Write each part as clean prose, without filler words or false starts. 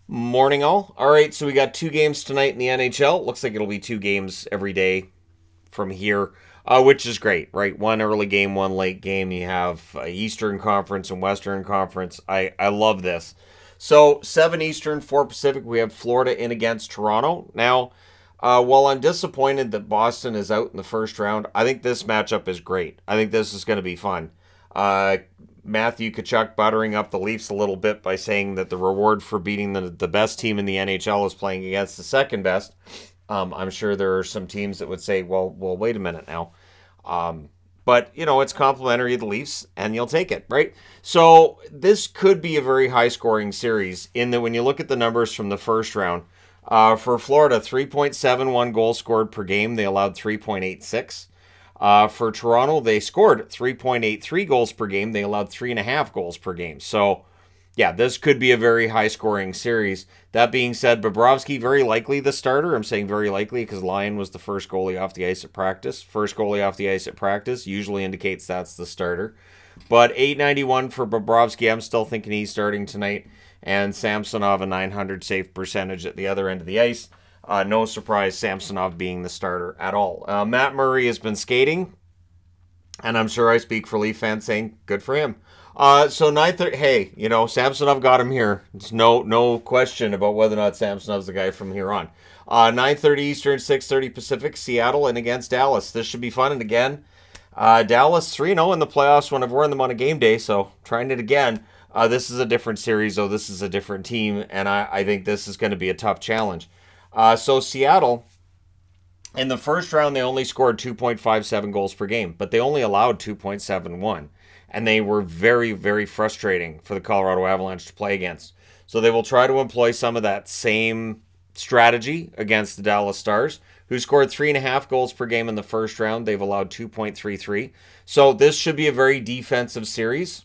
Morning, all. All right, so we got two games tonight in the NHL. Looks like it'll be two games every day from here, which is great, right? One early game, one late game. You have Eastern Conference and Western Conference. I love this. So 7 Eastern, 4 Pacific. We have Florida in against Toronto. Now, while I'm disappointed that Boston is out in the first round, I think this matchup is great. I think this is going to be fun. Uh, Matthew Tkachuk buttering up the Leafs a little bit by saying that the reward for beating the best team in the NHL is playing against the second best. I'm sure there are some teams that would say, well, wait a minute now. But, it's complimentary of the Leafs, and you'll take it, right? So this could be a very high-scoring series in that when you look at the numbers from the first round, for Florida, 3.71 goals scored per game. They allowed 3.86. For Toronto, they scored 3.83 goals per game. They allowed 3.5 goals per game. So, yeah, this could be a very high-scoring series. That being said, Bobrovsky, very likely the starter. I'm saying very likely because Lyon was the first goalie off the ice at practice. First goalie off the ice at practice usually indicates that's the starter. But 891 for Bobrovsky. I'm still thinking he's starting tonight. And Samsonov, a 900 save percentage at the other end of the ice. No surprise, Samsonov being the starter at all. Matt Murray has been skating, and I'm sure I speak for Leaf fans saying good for him. So 9:30. Hey, Samsonov got him here. It's no question about whether or not Samsonov's the guy from here on. 9:30 Eastern, 6:30 Pacific. Seattle in against Dallas. This should be fun. And again, Dallas 3-0 in the playoffs when I've worn them on a game day. So trying it again. This is a different series, though. This is a different team, and I think this is going to be a tough challenge. So Seattle, in the first round, they only scored 2.57 goals per game, but they only allowed 2.71. And they were very, very frustrating for the Colorado Avalanche to play against. So they will try to employ some of that same strategy against the Dallas Stars, who scored 3.5 goals per game in the first round. They've allowed 2.33. So this should be a very defensive series.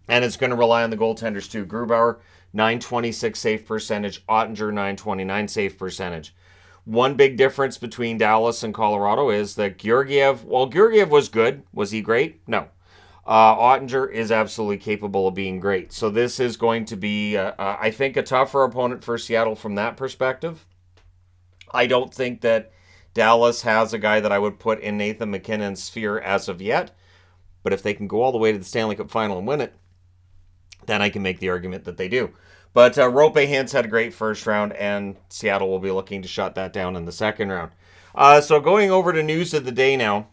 And it's going to rely on the goaltenders too. Grubauer, 926 save percentage. Ottinger, 929 save percentage. One big difference between Dallas and Colorado is that Georgiev was good. Was he great? No. Ottinger is absolutely capable of being great. So this is going to be, I think, a tougher opponent for Seattle from that perspective. I don't think that Dallas has a guy that I would put in Nathan MacKinnon's sphere as of yet. But if they can go all the way to the Stanley Cup final and win it, then I can make the argument that they do. But Rope Hintz had a great first round, and Seattle will be looking to shut that down in the second round. So going over to news of the day now,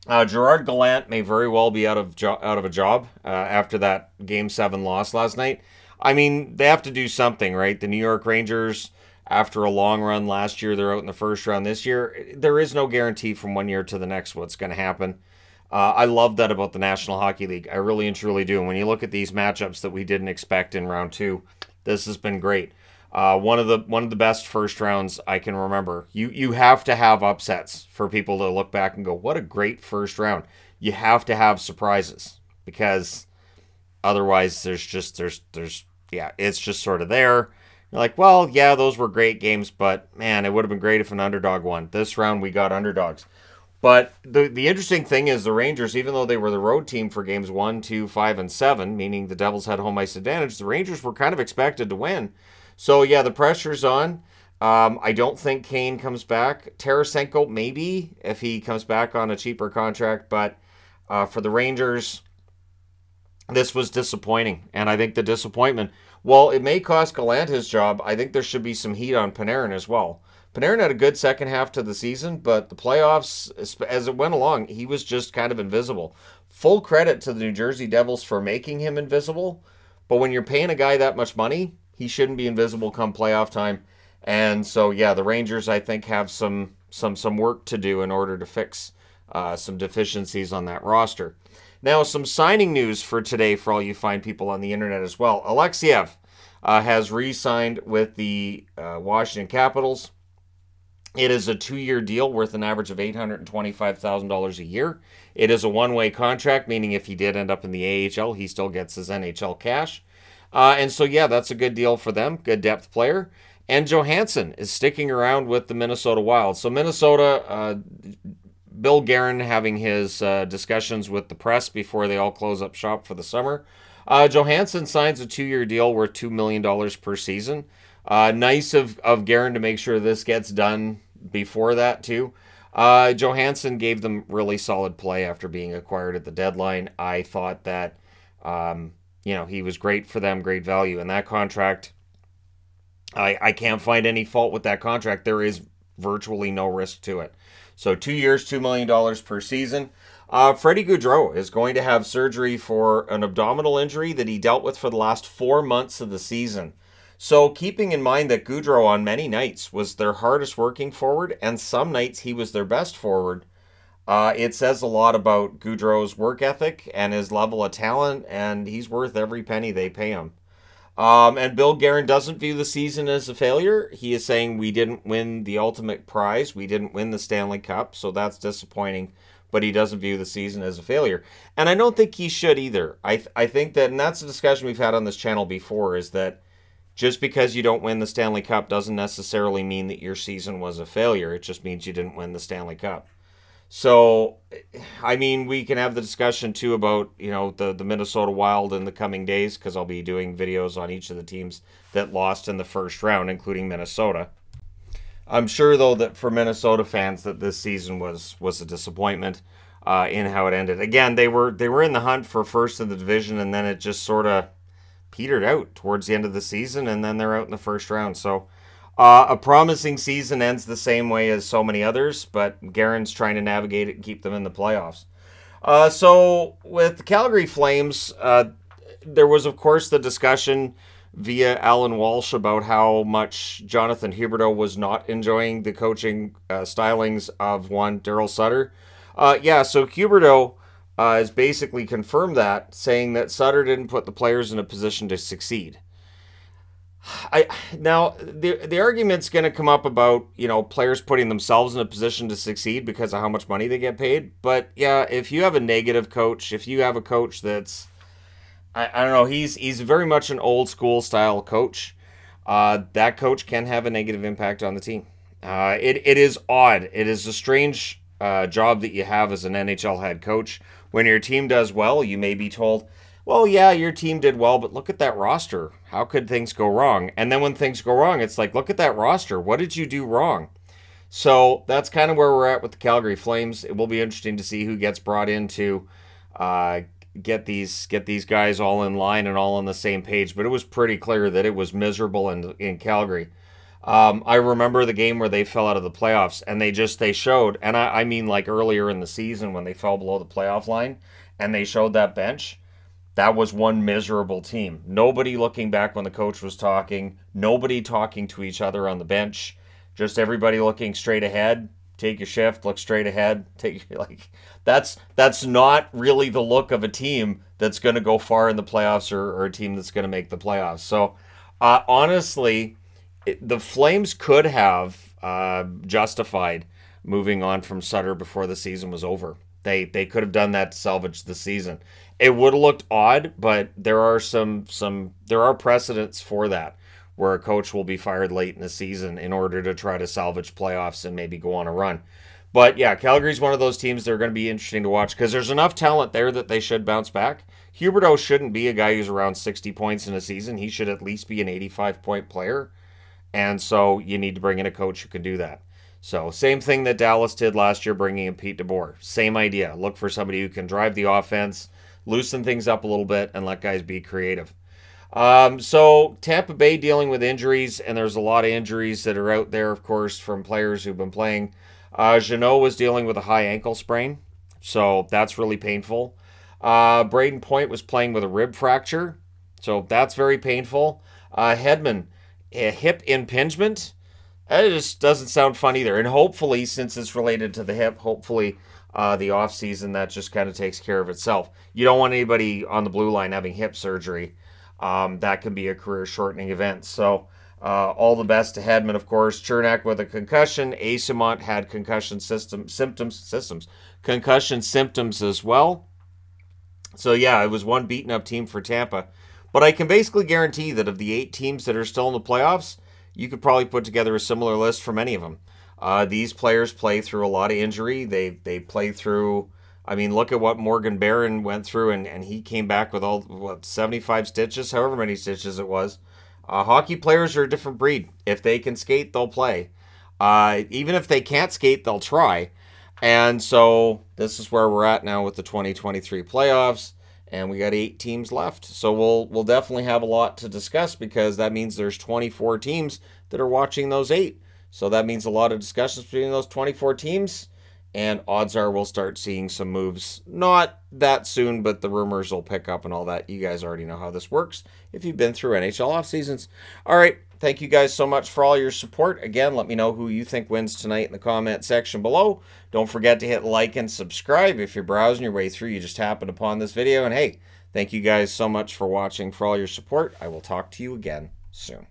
Gerard Gallant may very well be out of a job after that Game 7 loss last night. I mean, they have to do something, right? The New York Rangers, after a long run last year, they're out in the first round this year. There is no guarantee from one year to the next what's going to happen. I love that about the National Hockey League. I really and truly do. And when you look at these matchups that we didn't expect in round 2, this has been great. One of the best first rounds I can remember. You have to have upsets for people to look back and go, what a great first round. You have to have surprises because otherwise it's just sort of there. You're like, well, yeah, those were great games, but man, it would have been great if an underdog won. This round we got underdogs. But the interesting thing is the Rangers, even though they were the road team for games 1, 2, 5, and 7, meaning the Devils had home ice advantage, the Rangers were kind of expected to win. So, yeah, the pressure's on. I don't think Kane comes back. Tarasenko, maybe, if he comes back on a cheaper contract. But for the Rangers, this was disappointing. And I think the disappointment, while it may cost Gallant his job, I think there should be some heat on Panarin as well. Panarin had a good second half to the season, but the playoffs, as it went along, he was just kind of invisible. Full credit to the New Jersey Devils for making him invisible, but when you're paying a guy that much money, he shouldn't be invisible come playoff time. And so, yeah, the Rangers, I think, have some work to do in order to fix some deficiencies on that roster. Now, some signing news for today for all you fine people on the internet as well. Alexeyev has re-signed with the Washington Capitals. It is a 2-year deal worth an average of $825,000 a year. It is a one-way contract, meaning if he did end up in the AHL, he still gets his NHL cash. And so, yeah, that's a good deal for them. Good depth player. And Johansson is sticking around with the Minnesota Wild. So Minnesota, Bill Guerin having his discussions with the press before they all close up shop for the summer. Johansson signs a 2-year deal worth $2 million per season. Nice of Gallant to make sure this gets done before that, too. Johansson gave them really solid play after being acquired at the deadline. I thought that, he was great for them, great value. And that contract, I can't find any fault with that contract. There is virtually no risk to it. So 2 years, $2 million per season. Freddie Gaudreau is going to have surgery for an abdominal injury that he dealt with for the last 4 months of the season. So keeping in mind that Gaudreau on many nights was their hardest working forward, and some nights he was their best forward, it says a lot about Gaudreau's work ethic and his level of talent, and he's worth every penny they pay him. And Bill Guerin doesn't view the season as a failure. He is saying we didn't win the ultimate prize. We didn't win the Stanley Cup, so that's disappointing. But he doesn't view the season as a failure. And I don't think he should either. I think that, and that's a discussion we've had on this channel before, is that just because you don't win the Stanley Cup doesn't necessarily mean that your season was a failure. It just means you didn't win the Stanley Cup. So, I mean, we can have the discussion, too, about, the Minnesota Wild in the coming days, because I'll be doing videos on each of the teams that lost in the first round, including Minnesota. I'm sure, though, that for Minnesota fans that this season was a disappointment in how it ended. Again, they were in the hunt for first in the division, and then it just sort of petered out towards the end of the season, and then they're out in the first round. So a promising season ends the same way as so many others, but Guerin's trying to navigate it and keep them in the playoffs. So with the Calgary Flames, there was, of course, the discussion via Alan Walsh about how much Jonathan Huberdeau was not enjoying the coaching stylings of one Daryl Sutter. So Huberdeau has basically confirmed that, saying that Sutter didn't put the players in a position to succeed. Now, the argument's going to come up about, players putting themselves in a position to succeed because of how much money they get paid. But, yeah, if you have a negative coach, if you have a coach that's, I don't know, he's very much an old school style coach, that coach can have a negative impact on the team. It is odd. It is a strange job that you have as an NHL head coach. When your team does well, you may be told, well, yeah, your team did well, but look at that roster. How could things go wrong? And then when things go wrong, it's like, look at that roster. What did you do wrong? So that's kind of where we're at with the Calgary Flames. It will be interesting to see who gets brought in to get these guys all in line and all on the same page. But it was pretty clear that it was miserable in Calgary. I remember the game where they fell out of the playoffs, and they showed, and I mean like earlier in the season when they fell below the playoff line, and they showed that bench. That was one miserable team. Nobody looking back when the coach was talking. Nobody talking to each other on the bench. Just everybody looking straight ahead. Take your shift, look straight ahead. That's not really the look of a team that's going to go far in the playoffs or a team that's going to make the playoffs. So, honestly, the Flames could have justified moving on from Sutter before the season was over. They could have done that to salvage the season. It would have looked odd, but there are there are precedents for that, where a coach will be fired late in the season in order to try to salvage playoffs and maybe go on a run. But yeah, Calgary's one of those teams that are going to be interesting to watch because there's enough talent there that they should bounce back. Huberdeau shouldn't be a guy who's around 60 points in a season. He should at least be an 85-point player. And so you need to bring in a coach who can do that. So same thing that Dallas did last year, bringing in Pete DeBoer. Same idea. Look for somebody who can drive the offense, loosen things up a little bit, and let guys be creative. So Tampa Bay dealing with injuries, and there's a lot of injuries that are out there, of course, from players who've been playing. Jeannot was dealing with a high ankle sprain, so that's really painful. Braden Point was playing with a rib fracture, so that's very painful. Hedman, a hip impingement. That just doesn't sound fun either. And hopefully, since it's related to the hip, hopefully the offseason, that just kind of takes care of itself. You don't want anybody on the blue line having hip surgery. That can be a career-shortening event. So all the best to Hedman, of course. Chernak with a concussion. Asimont had concussion symptoms as well. So yeah, it was one beaten-up team for Tampa. But I can basically guarantee that of the 8 teams that are still in the playoffs, you could probably put together a similar list for many of them. These players play through a lot of injury. They play through I mean, look at what Morgan Barron went through, and he came back with all, what, 75 stitches, however many stitches it was. Hockey players are a different breed. If they can skate, they'll play. Even if they can't skate, they'll try. And so this is where we're at now with the 2023 playoffs, and we got 8 teams left. So we'll definitely have a lot to discuss, because that means there's 24 teams that are watching those 8. So that means a lot of discussions between those 24 teams, and odds are we'll start seeing some moves. Not that soon, but the rumors will pick up and all that. You guys already know how this works if you've been through NHL off seasons. All right, thank you guys so much for all your support. Again, let me know who you think wins tonight in the comment section below. Don't forget to hit like and subscribe. If you're browsing your way through, you just happened upon this video. And hey, thank you guys so much for watching, for all your support. I will talk to you again soon.